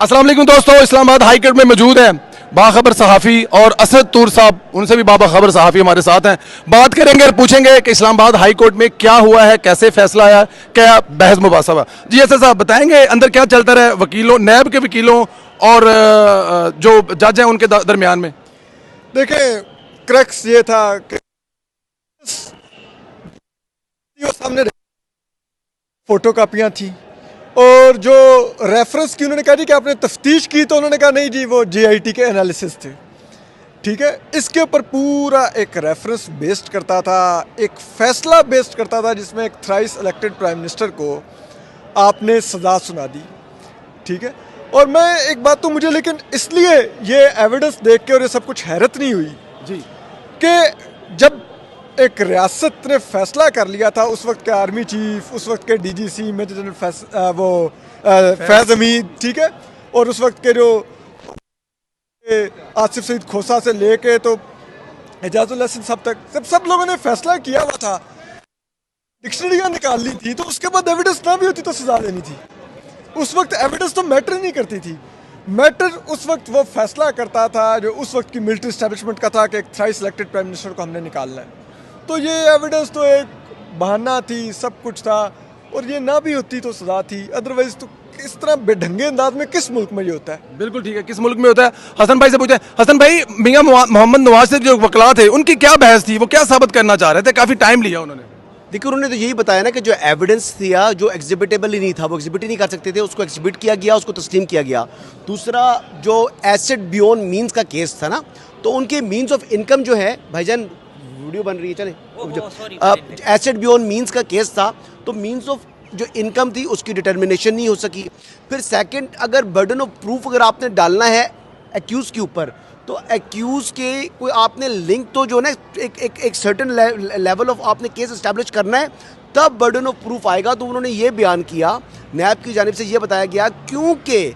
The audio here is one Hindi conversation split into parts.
अस्सलाम वालेकुम दोस्तों, इस्लामाबाद हाई कोर्ट में मौजूद हैं बाखबर सहाफ़ी और असद तूर साहब, उनसे भी बाखबर सहाफ़ी हमारे साथ हैं। बात करेंगे और पूछेंगे कि इस्लामाबाद हाई कोर्ट में क्या हुआ है, कैसे फैसला आया, क्या बहस मुबासा हुआ। जी असद साहब बताएंगे अंदर क्या चलता रहा वकीलों, नैब के वकीलों और जो जज हैं उनके दरमियान में। देखिए, क्रक्स ये था कि सामने फोटो कापियाँ थी और जो रेफरेंस की उन्होंने कहा जी कि आपने तफ्तीश की, तो उन्होंने कहा नहीं जी वो JIT के एनालिसिस थे। ठीक है, इसके ऊपर पूरा एक रेफरेंस बेस्ड करता था, एक फैसला बेस्ड करता था जिसमें एक थ्राइस इलेक्टेड प्राइम मिनिस्टर को आपने सज़ा सुना दी। ठीक है, और मैं एक बात तो मुझे लेकिन इसलिए ये एविडेंस देख के और ये सब कुछ हैरत नहीं हुई जी कि जब एक रियासत ने फैसला कर लिया था, उस वक्त के आर्मी चीफ, उस वक्त के DGC मेजर जनरल फैज़ हमीद, ठीक है, और उस वक्त के जो आसिफ सईद खोसा से लेके तो एजाजुल हसन साहब तक सब लोगों ने फैसला किया हुआ था, डिक्शनरियाँ निकाल ली थी, तो उसके बाद एविडेंस ना भी होती तो सजा देनी थी। उस वक्त एविडेंस तो मैटर नहीं करती थी। मैटर उस वक्त वो फैसला करता था जो उस वक्त की मिलिट्री एस्टेब्लिशमेंट का था कि एक थ्राइस इलेक्टेड प्राइम मिनिस्टर को हमने निकालना है। तो ये एविडेंस तो एक बहाना थी, सब कुछ था, और ये ना भी होती तो सजा थी। अदरवाइज तो इस तरह बेढंगे अंदाज में किस मुल्क में ये होता है? बिल्कुल ठीक है, किस मुल्क में होता है। हसन भाई से पूछे, हसन भाई मियां मोहम्मद नवाज से जो वकला थे उनकी क्या बहस थी, वो क्या साबित करना चाह रहे थे? काफी टाइम लिया उन्होंने। देखिए, उन्होंने तो यही बताया ना कि जो एविडेंस था जो एग्जिबिटेबल ही नहीं था, वो एग्जिबिट ही नहीं कर सकते थे, उसको एग्जिबिट किया गया, उसको तस्लीम किया गया। दूसरा जो एसेट बियॉन्ड मीन्स का केस था ना, तो उनके मीन्स ऑफ इनकम जो है, भाईजान वीडियो बन रही है, चले, एसेट बियॉन्ड मीन्स का केस था, तो मीन्स ऑफ जो इनकम थी उसकी डिटर्मिनेशन नहीं हो सकी। फिर सेकंड, अगर बर्डन ऑफ प्रूफ अगर आपने डालना है एक्यूज़ के ऊपर, तो एक्यूज़ के कोई आपने लिंक तो जो ना एक सर्टेन लेवल ऑफ आपने केस इस्टेब्लिश करना है, तब बर्डन ऑफ प्रूफ आएगा। तो उन्होंने ये बयान किया, नैब की जानिब से ये बताया गया, क्योंकि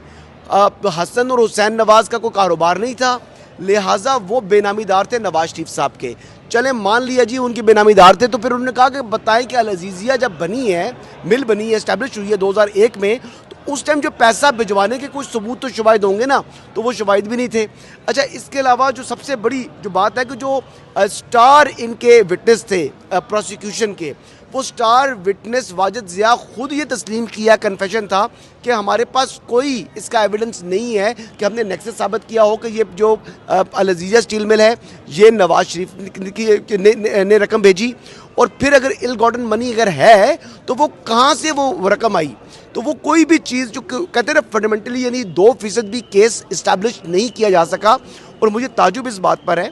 हसन और हुसैन नवाज़ का कोई कारोबार नहीं था, लिहाजा वो बेनामीदार थे नवाज शरीफ साहब के। चले मान लिया जी उनके बेनामीदार थे, तो फिर उन्होंने कहा कि बताएं कि अल अज़ीज़िया जब बनी है, मिल बनी है, इस्टेब्लिश हुई है 2001 में, तो उस टाइम जो पैसा भिजवाने के कुछ सबूत तो शवाहिद होंगे ना, तो वो शवाहिद भी नहीं थे। अच्छा, इसके अलावा जो सबसे बड़ी जो बात है कि जो स्टार इनके विटनेस थे प्रोसिक्यूशन के, वो स्टार विटनेस वाजिद ज़िया खुद ये तस्लीम किया, कन्फेशन था कि हमारे पास कोई इसका एविडेंस नहीं है कि हमने नेक्सस साबित किया हो कि ये जो अल अज़ीज़िया स्टील मिल है ये नवाज शरीफ ने रकम भेजी, और फिर अगर इल गॉटन मनी अगर है तो वो कहाँ से वो रकम आई। तो वो कोई भी चीज़ जो कहते हैं ना फंडामेंटली, यानी 2% भी केस इस्टेब्लिश नहीं किया जा सका। और मुझे ताजुब इस बात पर है,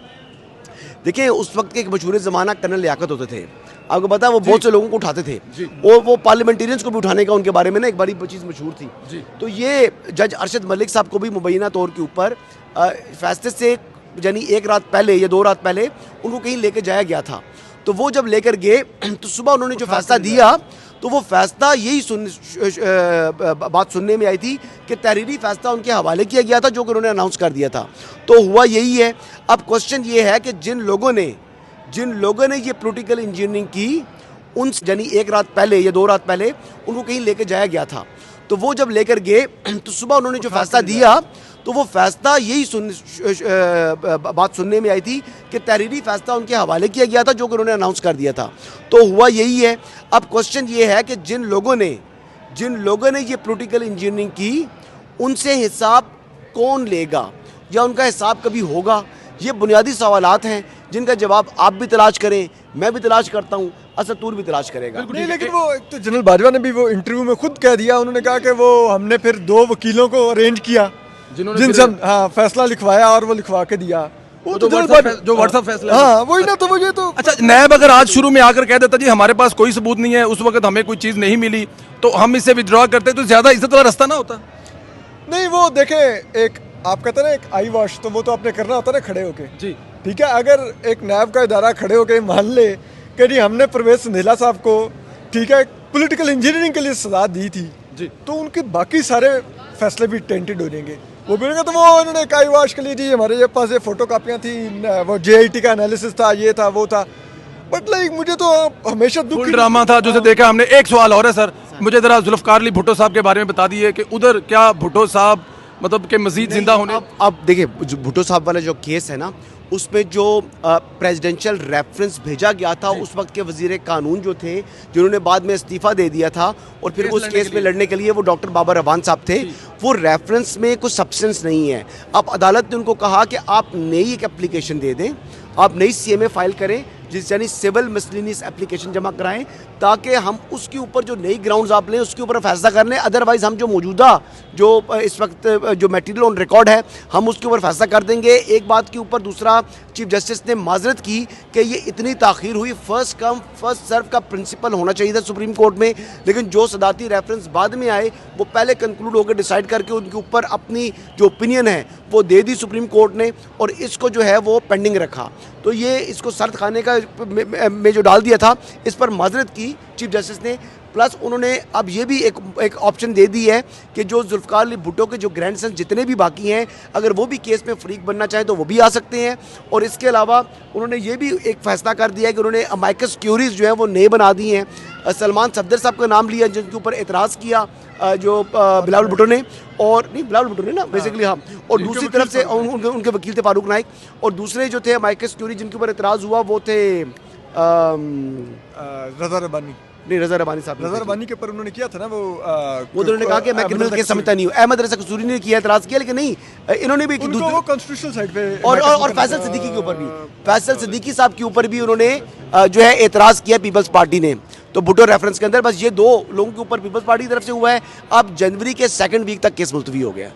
देखिए उस वक्त के एक मशहूर ज़माना कर्नल लियाकत होते थे, आपको पता है, वो बहुत से लोगों को उठाते थे, वो पार्लियामेंटेरियंस को भी उठाने का उनके बारे में ना एक बड़ी चीज़ मशहूर थी। तो ये जज अरशद मलिक साहब को भी मुबैना तौर के ऊपर फैसले से यानी एक रात पहले या 2 रात पहले उनको कहीं लेके जाया गया था। तो वो जब लेकर गए तो सुबह उन्होंने जो फैसला दिया, तो वो फैसला यही बात सुनने में आई थी कि तहरीरी फैसला उनके हवाले किया गया था, जो कि उन्होंने अनाउंस कर दिया था। तो हुआ यही है। अब क्वेश्चन ये है कि जिन लोगों ने ये पॉलिटिकल इंजीनियरिंग की, उन यानी एक रात पहले या 2 रात पहले उनको कहीं लेके जाया गया था, तो वो जब लेकर गए तो सुबह उन्होंने जो फैसला दिया, तो वो फैसला यही बात सुनने में आई थी कि तहरीरी फैसला उनके हवाले किया गया था, जो कि उन्होंने अनाउंस कर दिया था। तो हुआ यही है। अब क्वेश्चन ये है कि जिन लोगों ने ये पॉलिटिकल इंजीनियरिंग की, उनसे हिसाब कौन लेगा या उनका हिसाब कभी होगा? ये बुनियादी सवालात हैं जिनका जवाब आप भी तलाश करें, मैं भी तलाश करता हूँ, असद तूर भी तलाश करेगा। नहीं, लेकिन वो एक तो जनरल बाजवा ने भी वो इंटरव्यू में खुद कह दिया, उन्होंने कहा कि वो हमने फिर 2 वकीलों को अरेंज किया जिनसे फैसला लिखवाया और वो लिखवा के दिया। वो जो व्हाट्सएप फैसला, हाँ वही ना। तो वो ये तो अच्छा, नैब अगर आज शुरू में आकर कह देता जी हमारे पास कोई सबूत नहीं है, उस वक्त हमें कोई चीज़ नहीं मिली, तो हम इससे विड्रॉ करते, तो ज़्यादा इज्जत वाला रास्ता ना होता? नहीं, वो देखें, एक आप कहते हैं ना एक आई वॉश, तो वो तो आपने करना होता है ना खड़े होके जी। ठीक है, अगर एक नैब का इदारा खड़े होके मान ले कि जी हमने परवेज संधेला साहब को, ठीक है, पॉलिटिकल इंजीनियरिंग के लिए सजा दी थी जी, तो उनके बाकी सारे फैसले भी टेंटेड हो जाएंगे। वो बोलेंगे तो वो इन्होंने काई वाश के लिए जी हमारे पास ये फोटो कापियाँ थी, वो JIT का एनालिसिस था, ये था वो था। बट लाइक मुझे तो हमेशा दुख ड्रामा था जो से देखा हमने। एक सवाल और है सर, मुझे ज़रा जुल्फ़कार अली भुट्टो साहब के बारे में बता दिए कि उधर क्या भुट्टो साहब मतलब कि मजीद जिंदा होने? अब देखिए, जो भुट्टो साहब वाला जो केस है ना, उसमें जो प्रेसिडेंशियल रेफरेंस भेजा गया था, उस वक्त के वजीर कानून जो थे, जिन्होंने बाद में इस्तीफा दे दिया था और फिर उस केस में लड़ने के लिए वो डॉक्टर बाबर रवान साहब थे, वो रेफरेंस में कुछ सब्सटेंस नहीं है। अब अदालत ने उनको कहा कि आप नई एक एप्लीकेशन दे दें, आप नई CMA फाइल करें, जिस यानी सिविल मिसलिनियस एप्लीकेशन जमा कराएं, ताकि हम उसके ऊपर जो नई ग्राउंड्स आप लें उसके ऊपर फैसला कर लें। अदरवाइज़ हम जो मौजूदा जो इस वक्त जो मटेरियल ऑन रिकॉर्ड है, हम उसके ऊपर फैसला कर देंगे। एक बात के ऊपर दूसरा, चीफ जस्टिस ने माजरत की कि ये इतनी ताख़ीर हुई, फर्स्ट कम फर्स्ट सर्व का प्रिंसिपल होना चाहिए था सुप्रीम कोर्ट में, लेकिन जो सदाती रेफरेंस बाद में आए वो पहले कंक्लूड होकर डिसाइड करके उनके ऊपर अपनी जो ओपिनियन है वो दे दी सुप्रीम कोर्ट ने, और इसको जो है वो पेंडिंग रखा। तो ये इसको सर्द खाने का में जो डाल दिया था, इस पर माजरत की चीफ जस्टिस ने। प्लस उन्होंने अब ये भी एक ऑप्शन दे दी है कि जो जुल्फ़िकार अली भुट्टो के जो ग्रैंडसन जितने भी बाकी हैं, अगर वो भी केस में फरीक बनना चाहें तो वो भी आ सकते हैं। और इसके अलावा उन्होंने ये भी एक फ़ैसला कर दिया है कि उन्होंने अमाइकस क्यूरीज जो है वो नए बना दी हैं। सलमान सफदर साहब का नाम लिया, जिनके ऊपर एतराज़ किया जो बिलावल भुट्टो ने, और नहीं बिलावल भुट्टो ने ना बेसिकली, हाँ। और दूसरी तरफ से उनके वकील थे फारूक नाइक, और दूसरे जो थे अमाइकस क्यूरी जिनके ऊपर एतराज़ हुआ वो थे रजा रबानी। नहीं, रजा रबानी साहब, रजा रबानी के ऊपर उन्होंने किया था ना वो उन्होंने कहा कि मैं क्रिमिनल केस समझता नहीं हूँ। अहमद रजा कसूरी ने किया, एतराज़ किया, लेकिन नहीं, इन्होंने भी कॉन्स्टिट्यूशनल साइड पे, और फैसल सिद्दीकी के ऊपर भी, फैसल सिद्दीकी साहब के ऊपर भी उन्होंने जो है एतराज़ किया पीपल्स पार्टी ने। तो भुट्टो रेफरेंस के अंदर बस ये दो लोगों के ऊपर पीपल्स पार्टी की तरफ से हुआ है। अब जनवरी के 2nd वीक तक केस मुलतवी हो गया।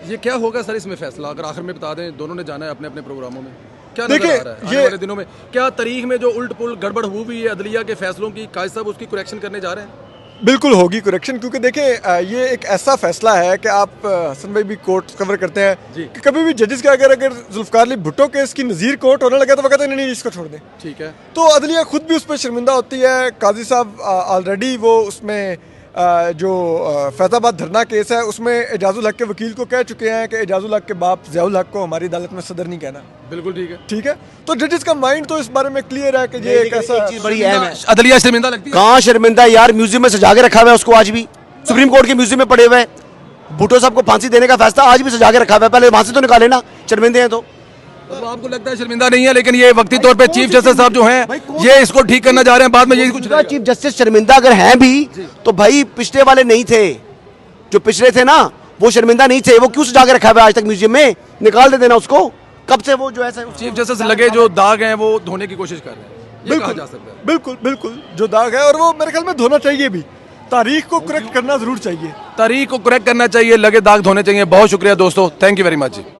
ये क्या होगा सर इसमें फैसला, अगर आखिर में बता दें, दोनों ने जाना है अपने अपने प्रोग्रामों में, क्या नजर आ रहा है आने वाले दिनों में? क्या तारीख में जो उल्ट पुल गड़बड़ हुई है अदलिया के फैसलों की, काजी साहब उसकी करेक्शन करने जा रहे हैं? बिल्कुल होगी करेक्शन, क्योंकि देखिए ये एक ऐसा फैसला है कि आप हसन भाई भी कोर्ट कवर करते हैं कि कभी भी जजेस का अगर जुल्फ़िकार अली भुट्टो केस की नज़ीर कोर्ट होने लगा तो वो कहते हैं नहीं इसको छोड़ दें। ठीक है। तो अदलिया खुद भी उस पर शर्मिंदा होती है। काजी साहब ऑलरेडी वो उसमें जो फैज़ाबाद धरना केस है उसमें एजाजुल हक के वकील को कह चुके हैं कि एजाजुल हक के बाप ज़ियाउल हक को हमारी अदालत में सदर नहीं कहना। बिल्कुल ठीक है, ठीक है। तो जजेस का माइंड तो इस बारे में क्लियर है कि ये एक ऐसा चीज़ बड़ी अहम है। अदलिया शर्मिंदा लगती है? कहाँ शर्मिंदा यार, म्यूजियम में सजा के रखा हुआ है उसको, आज भी सुप्रीम कोर्ट के म्यूजियम में पड़े हुए हैं। भुट्टो साहब को फांसी देने का फैसला आज भी सजा के रखा हुआ है, पहले वहां से तो निकाले ना, शर्मिंदे हैं तो आपको लगता है शर्मिंदा नहीं है, लेकिन ये वक्ती तौर पे चीफ जस्टिस साहब जो हैं ये इसको ठीक करना चाह रहे हैं, बाद में यही कुछ चीफ जस्टिस शर्मिंदा अगर हैं भी तो भाई पिछले वाले नहीं थे, जो पिछले थे ना वो शर्मिंदा नहीं थे, वो क्यों सजा के रखा हुआ है आज तक म्यूजियम में? निकाल दे देना उसको, कब से वो जो है चीफ जस्टिस लगे जो दाग हैं वो धोने की कोशिश कर रहे हैं, ये कहा जा सकता है। बिल्कुल बिल्कुल जो दाग है, और वो मेरे ख्याल में धोना चाहिए भी, तारीख को करेक्ट करना जरूर चाहिए, तारीख को करेक्ट करना चाहिए, लगे दाग धोने चाहिए। बहुत शुक्रिया दोस्तों, thank you very much ji.